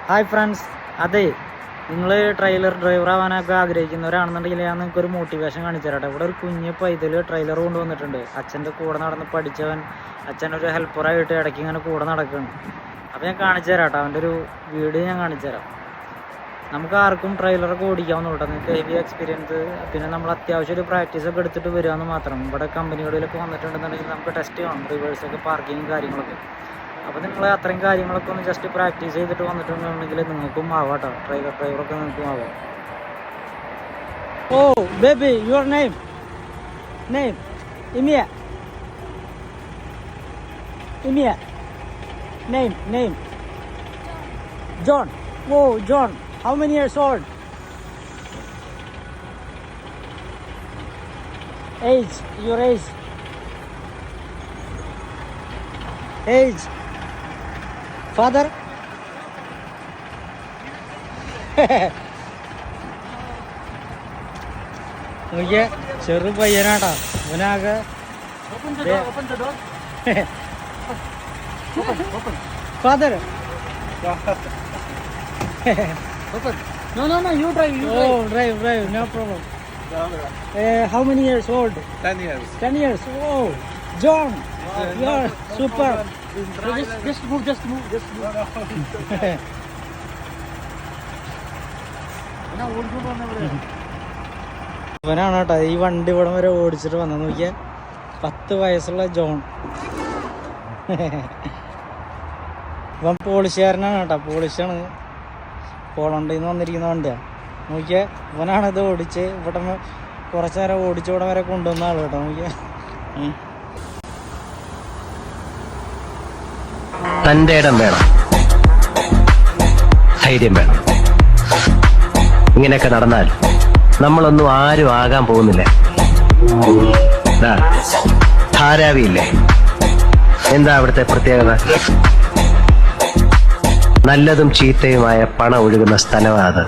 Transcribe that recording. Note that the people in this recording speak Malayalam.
ഹായ് ഫ്രണ്ട്സ്, അതെ നിങ്ങൾ ട്രെയിലർ ഡ്രൈവർ ആവാനൊക്കെ ആഗ്രഹിക്കുന്നവരാണെന്നുണ്ടെങ്കിൽ ഞാൻ നിങ്ങൾക്കൊരു മോട്ടിവേഷൻ കാണിച്ചു തരാട്ടെ. ഇവിടെ ഒരു കുഞ്ഞ് പൈതൽ ട്രെയിലർ കൊണ്ടുവന്നിട്ടുണ്ട്. അച്ഛൻ്റെ കൂടെ നടന്ന് പഠിച്ചവൻ അച്ഛനൊരു ഹെൽപ്പറായിട്ട് ഇടയ്ക്ക് ഇങ്ങനെ കൂടെ നടക്കുകയാണ്. അപ്പോൾ ഞാൻ കാണിച്ചു തരാട്ടെ, അവൻ്റെ ഒരു വീഡിയോ ഞാൻ കാണിച്ചു തരാം. നമുക്ക് ആർക്കും ട്രെയിലറൊക്കെ ഓടിക്കാവുന്ന കേട്ടോ. നിങ്ങൾക്ക് ഹെവി എക്സ്പീരിയൻസ് പിന്നെ നമ്മൾ അത്യാവശ്യം ഒരു പ്രാക്ടീസൊക്കെ എടുത്തിട്ട് വരികയെന്ന് മാത്രം. ഇവിടെ കമ്പനികളിലൊക്കെ വന്നിട്ടുണ്ടെന്നുണ്ടെങ്കിൽ നമുക്ക് ടെസ്റ്റ് കാണും, റിവേഴ്സൊക്കെ പാർക്കിങ്ങും കാര്യങ്ങളൊക്കെ. അപ്പോൾ നിങ്ങൾ അത്രയും കാര്യങ്ങളൊക്കെ ഒന്ന് ജസ്റ്റ് പ്രാക്ടീസ് ചെയ്തിട്ട് വന്നിട്ടുണ്ടെങ്കിൽ നിങ്ങൾക്കും ആവാം കേട്ടോ. ഡ്രൈവറൊക്കെ നിങ്ങൾക്കും ആവാം. ഓ ബേബി, യുവർ നെയിം ഇമിയ name John. Oh John, how many years old? Age, your age. Father? നോക്കിയ ചെറു പയ്യനാട്ടാ അവനാകെ. Father No, you drive. Drive, no problem. How many years old? 10 years. 10 years. Oh, John, you are super. Just move. ഇവനാണ് കേട്ടോ ഈ വണ്ടി ഇവിടം വരെ ഓടിച്ചിട്ട് വന്നത്. നോക്കിയാൽ 10 വയസ്സുള്ള ജോൺ. ഇവൻ പോളിഷുകാരനാണ് കേട്ടോ, പോളിഷാണ്. പോളണ്ടിൽ നിന്ന് വന്നിരിക്കുന്ന വണ്ടിയാണ്. നോക്കിയാൽ ഇവനാണിത് ഓടിച്ച് ഇവിടെ കുറച്ച് നേരം ഓടിച്ച് ഇവിടെ വരെ കൊണ്ടുവന്ന ആൾ കേട്ടോ. നോക്കിയാൽ തന്റെ ഇടം വേണം, ധൈര്യം വേണം. ഇങ്ങനെയൊക്കെ നടന്നാൽ നമ്മളൊന്നും ആരും ആകാൻ പോകുന്നില്ല. ധാരാവിയില്ലേ, എന്താ അവിടുത്തെ പ്രത്യേകത? നല്ലതും ചീത്തയുമായ പണം ഒഴുകുന്ന സ്ഥലമാണ് അത്.